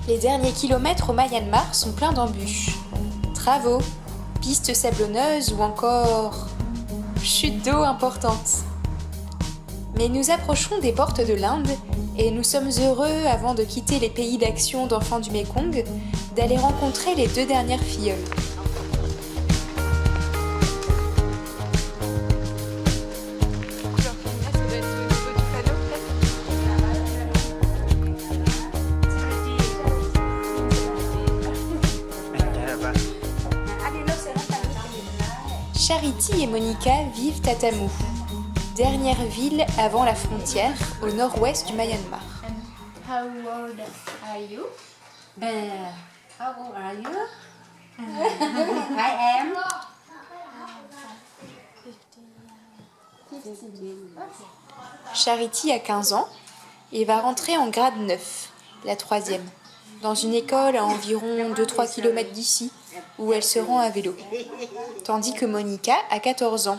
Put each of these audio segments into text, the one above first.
Les derniers kilomètres au Myanmar sont pleins d'embûches. Travaux, pistes sablonneuses ou encore chute d'eau importante. Mais nous approchons des portes de l'Inde et nous sommes heureux, avant de quitter les pays d'action d'enfants du Mékong, d'aller rencontrer les 2 dernières filleules. Charity et Monica vivent à Tamou, dernière ville avant la frontière, au nord-ouest du Myanmar. How old are you? How old are you? I am 15. Charity a 15 ans et va rentrer en grade 9, la 3e, dans une école à environ 2-3 km d'ici, où elle se rend à vélo. Tandis que Monica a 14 ans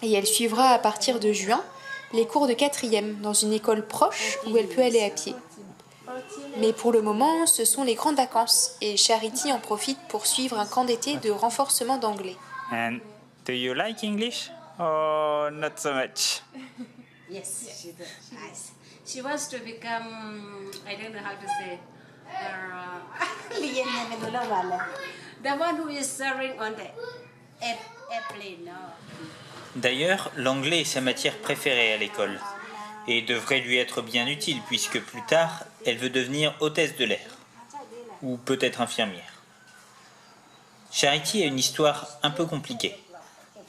et elle suivra à partir de juin les cours de 4e dans une école proche où elle peut aller à pied. Mais pour le moment, ce sont les grandes vacances et Charity en profite pour suivre un camp d'été de renforcement d'anglais. And do you like English or not so much? Yes, she does. She wants to become, I don't know how to say, the one who is serving on the airplane. No. D'ailleurs, l'anglais est sa matière préférée à l'école et devrait lui être bien utile puisque plus tard, elle veut devenir hôtesse de l'air ou peut-être infirmière. Charity a une histoire un peu compliquée.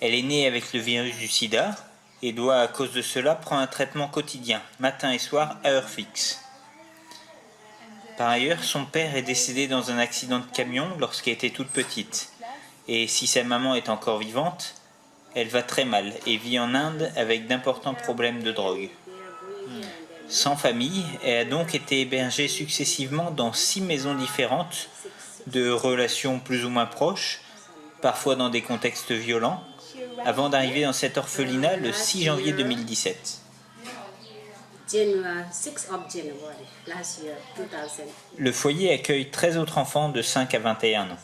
Elle est née avec le virus du sida et doit à cause de cela prendre un traitement quotidien, matin et soir à heure fixe. Par ailleurs, son père est décédé dans un accident de camion lorsqu'elle était toute petite. Et si sa maman est encore vivante, elle va très mal et vit en Inde avec d'importants problèmes de drogue. Sans famille, elle a donc été hébergée successivement dans 6 maisons différentes, de relations plus ou moins proches, parfois dans des contextes violents, avant d'arriver dans cet orphelinat le 6 janvier 2017. Le foyer accueille 13 autres enfants de 5 à 21 ans.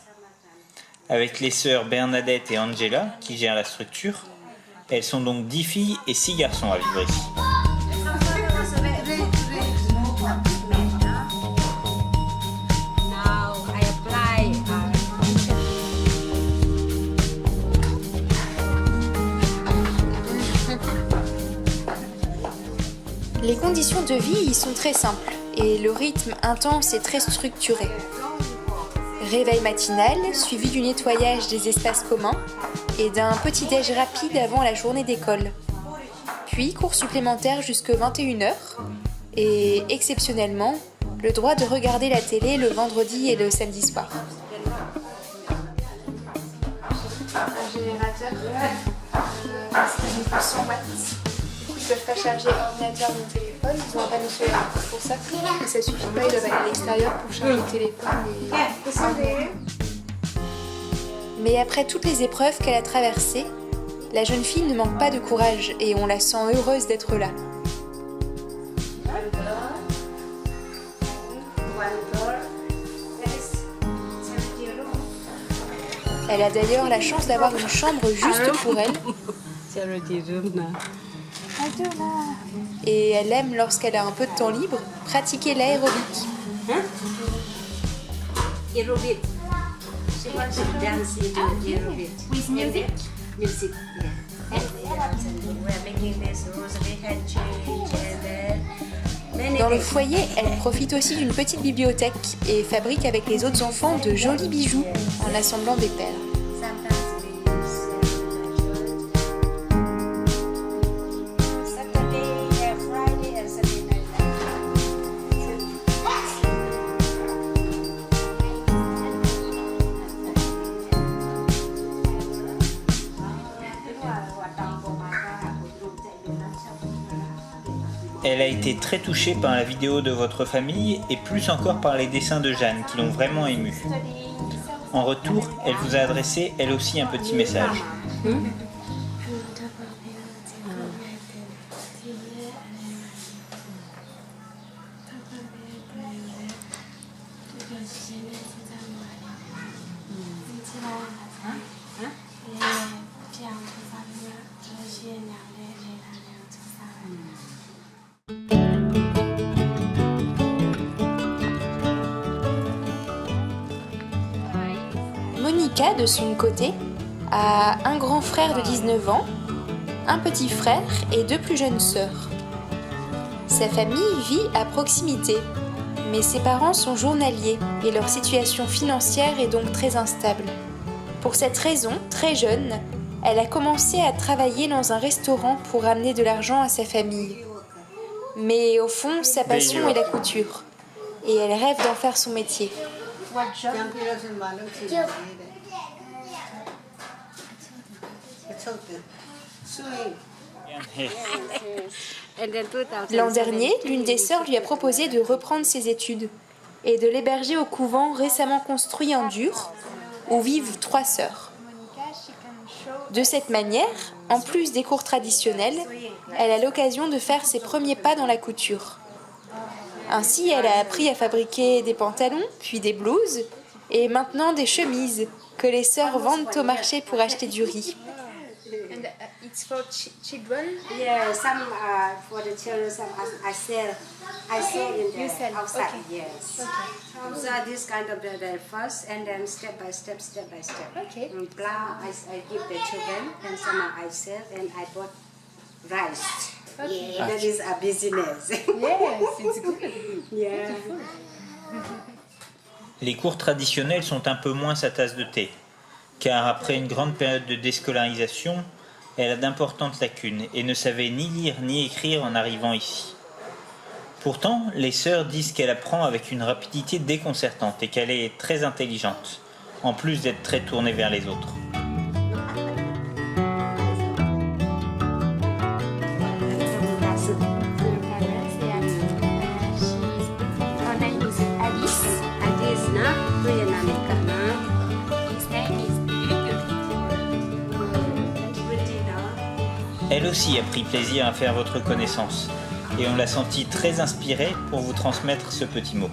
Avec les sœurs Bernadette et Angela, qui gèrent la structure, elles sont donc 10 filles et 6 garçons à vivre ici. Les conditions de vie y sont très simples et le rythme intense et très structuré. Réveil matinal, suivi du nettoyage des espaces communs et d'un petit-déj rapide avant la journée d'école. Puis cours supplémentaires jusqu'à 21h et, exceptionnellement, le droit de regarder la télé le vendredi et le samedi soir. Un générateur parce qu'il est 100 watts. Ils peuvent pas charger l'ordinateur ou le téléphone, ils ont un panneau solaire pour ça. Mais ça suffit pas, ils doivent aller à l'extérieur pour charger le téléphone et... Mais après toutes les épreuves qu'elle a traversées, la jeune fille ne manque pas de courage et on la sent heureuse d'être là. Elle a d'ailleurs la chance d'avoir une chambre juste pour elle. Et elle aime, lorsqu'elle a un peu de temps libre, pratiquer l'aérobic. Aerobic. She wants to dance in aerobic. With music? Music, yeah. We're making this rosary head change and then... Dans le foyer, elle profite aussi d'une petite bibliothèque et fabrique avec les autres enfants de jolis bijoux en assemblant des perles. Elle a été très touchée par la vidéo de votre famille et plus encore par les dessins de Jeanne qui l'ont vraiment émue. En retour, elle vous a adressé elle aussi un petit message. Monica, de son côté, a un grand frère de 19 ans, un petit frère et 2 plus jeunes sœurs. Sa famille vit à proximité, mais ses parents sont journaliers et leur situation financière est donc très instable. Pour cette raison, très jeune, elle a commencé à travailler dans un restaurant pour ramener de l'argent à sa famille. Mais au fond, sa passion est la couture, et elle rêve d'en faire son métier. What job? And then 2000. L'an dernier, l'une des sœurs lui a proposé de reprendre ses études et de l'héberger au couvent récemment construit en dur, où vivent 3 sœurs. Monica, she can show. De cette manière, en plus des cours traditionnels, elle a l'occasion de faire ses premiers pas dans la couture. Ainsi, elle a appris à fabriquer des pantalons, puis des blouses, et maintenant des chemises que les sœurs vendent au marché pour acheter du riz. And it's for children. Yeah, some for the children, some I sell in You the sell, outside. okay. Yes. So this kind of the first, and then step by step. Okay. Plow, I give the children, and some I sell, and I bought rice. Okay. Yeah, that is a business. Yes, it's good. Yeah. Les cours traditionnels sont un peu moins sa tasse de thé, car après une grande période de déscolarisation, elle a d'importantes lacunes et ne savait ni lire ni écrire en arrivant ici. Pourtant, les sœurs disent qu'elle apprend avec une rapidité déconcertante et qu'elle est très intelligente, en plus d'être très tournée vers les autres. Her name is Alice. Alice, na? Kuya namin ka na. His name is Hugues. Pretty, no? Elle aussi a pris plaisir à faire votre connaissance, et on l'a sentie très inspirée pour vous transmettre ce petit mot.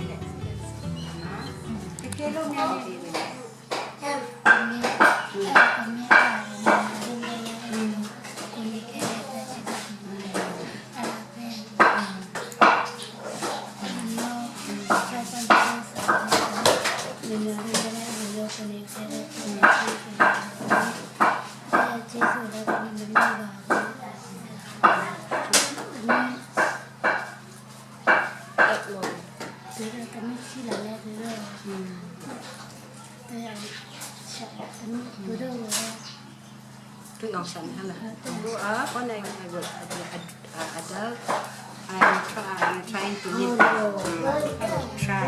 Tôi ngọc sẵn hay là Go up, one I will adult. I'm trying to knit. I will try.